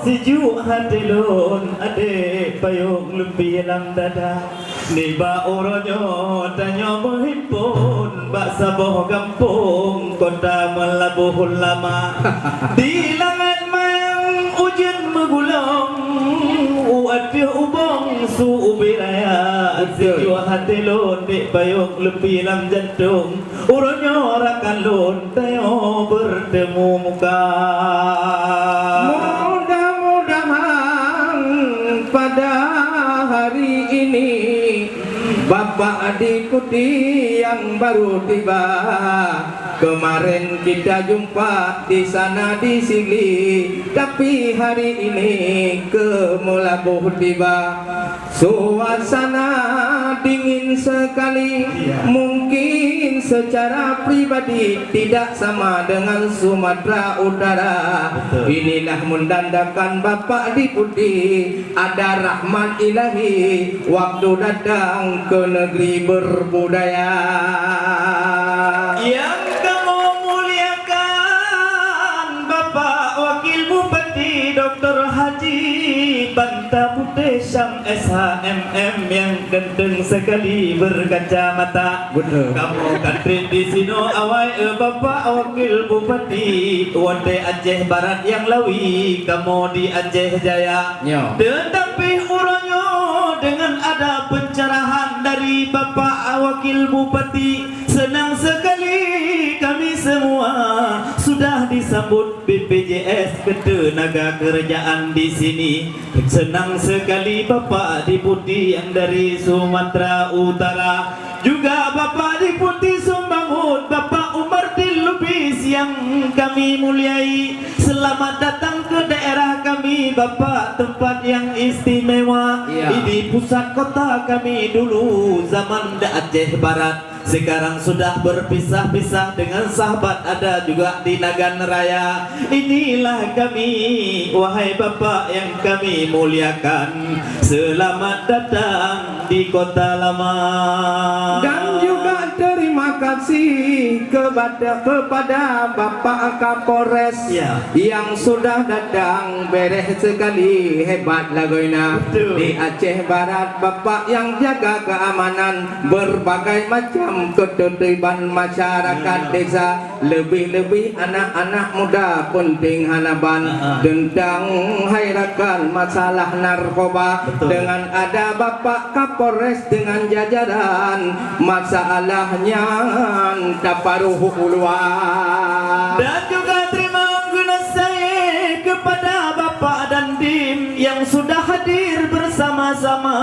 Sejuk hati lun adik payung lebih dalam dada. Ni ba oronyo tanya berhimpun bak saboh kampung kota melabuh lama. Di langit mayang hujan megulung uatih ubong su ubi raya. Sejuk hati lun dik payung lebih dalam jantung. Oronyo rakan lun tayo bertemu muka. Pada hari ini Bapak diikuti yang baru tiba. Kemarin kita jumpa di sana di sini, tapi hari ini ke Melabuh tiba. Suasana dingin sekali, mungkin secara pribadi tidak sama dengan Sumatera Utara. Inilah mendandakan Bapak diikuti, ada rahmat ilahi waktu datang ke negeri berbudaya. Yang kamu muliakan Bapak Wakil Bupati Dr. Haji Banta Putih Syam SHMM yang ganteng sekali berkacamata. Betul. Kamu kantri di sini awai Bapak Wakil Bupati Wante Aceh Barat yang lawi, kamu di Aceh Jaya. Yo. Tetapi uranyo dengan ada pencerahan dari Bapak Wakil Bupati, senang sekali kami semua sudah disambut BPJS Ketenaga Kerjaan di sini. Senang sekali Bapak Deputi yang dari Sumatera Utara, juga Bapak Deputi Sumbangud, Bapak Umar Lubis yang kami muliai. Selamat datang ke daerah kami Bapak, tempat yang istimewa. Ini pusat kota kami dulu zaman Aceh Barat. Sekarang sudah berpisah-pisah dengan sahabat ada juga di Nagan Raya. Inilah kami, wahai Bapak yang kami muliakan. Selamat datang di Kota Lama. Dan juga terima kasih kepada Bapak Kapolres yang sudah datang, beres sekali, hebat lagunya. Di Aceh Barat Bapak yang jaga keamanan berbagai macam ketertiban masyarakat desa, lebih-lebih anak-anak muda penting hanaban tentang hairakan masalah narkoba. Dengan ada Bapak Kapolres dengan jajaran, masalahnya taparuh luar. Dan juga terima kasih kepada Bapak Dandim yang sudah hadir bersama-sama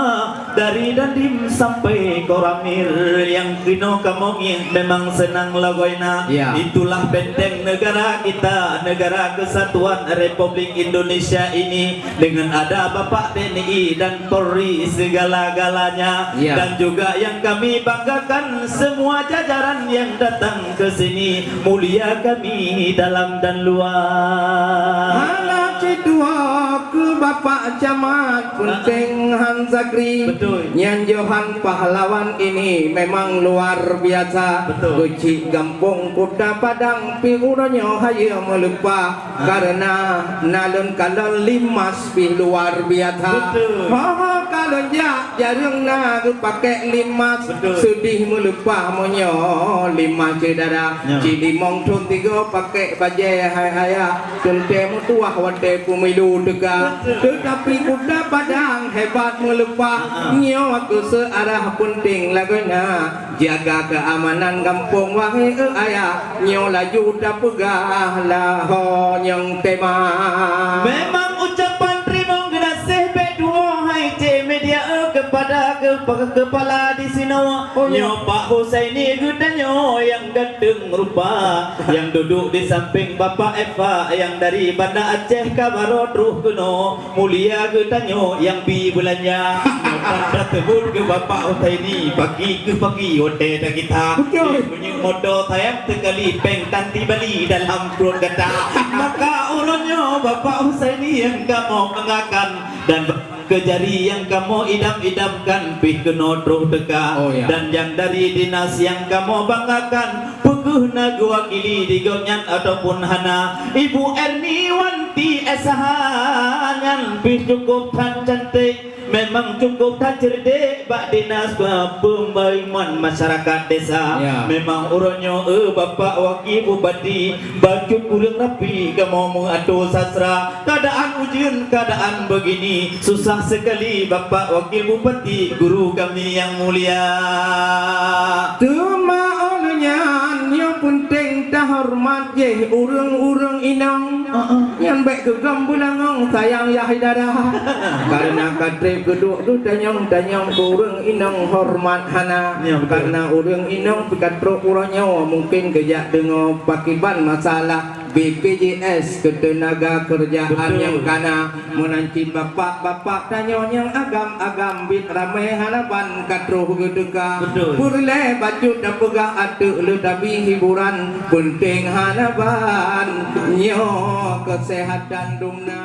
dari Dandim sampai Koramil yang kino kamongi memang senang lagoina. Itulah benteng negara kita, negara kesatuan Republik Indonesia ini, dengan ada Bapak TNI dan Polri segala-galanya. Dan juga yang kami banggakan semua jajaran yang datang ke sini, mulia kami dalam dan luar. Hala cidua ke Bapak Camat penting Hansakri. Nyan Johan pahlawan ini memang luar biasa. Kecik gampung Kota Padang piurannya haya melupa karena nalun kalon limas pi luar biasa. Kalau jarang nak pakai limas sedih melupa monyo limas cedara. Cidi mong tun tiga pakai bajai haya tentemu tuah wate pemilu dega. Tetapi Kota Padang hebat melupa nyawa ke searah penting lagunya. Jaga keamanan kampung wahai ayah nyo laju dah pegah lah ho yang tema. Memang ucapan terima kasih bedua hai te media kepada kepala di sini. Nyo Pak Husaini gudanyo yang ganteng rupa, yang duduk di samping Bapak Eva yang dari Banda Aceh Kabaro Truh Kuno, mulia gudanyo yang bi bulannya. Pada tebur ke Bapak Husaini pagi ke pagi hotel dah kita. Punya modal sayang sekali peng tanti Bali dalam perut kata. Maka ulunnya Bapak Husaini yang kamu mengakan dan kejari yang kamu idam-idamkan pih kena truh teka. Dan yang dari dinas yang kamu banggakan Nagwakili di gomnyang ataupun hana Ibu Erni Wanti Esahangan Pih cukup tan cantik Memang cukup tak cerdik Bak dinas pembangunan masyarakat desa Ya. Memang uronyo Bapak Wakil Bupati Baju kurang rapi Kamu mengatur sastra Keadaan ujian Keadaan begini Susah sekali Bapak Wakil Bupati Guru kami yang mulia Tuma olehnya yang penting dah hormat je urang-urang inang yang baik gegam bulangong sayang ya hidara karena kadre geduk tu danyang urang inang hormat hana Ya, betul. karena urang inang pikat pro urangnya mungkin kejak dengar pakiban masalah BPJS ketenaga kerjaan Betul. yang kana menanti bapak-bapak tanya yang agam-agam bit ramai harapan katro gedeka Betul. Purle bacut dan pegang atu lu tapi hiburan penting harapan nyo kesehatan dumna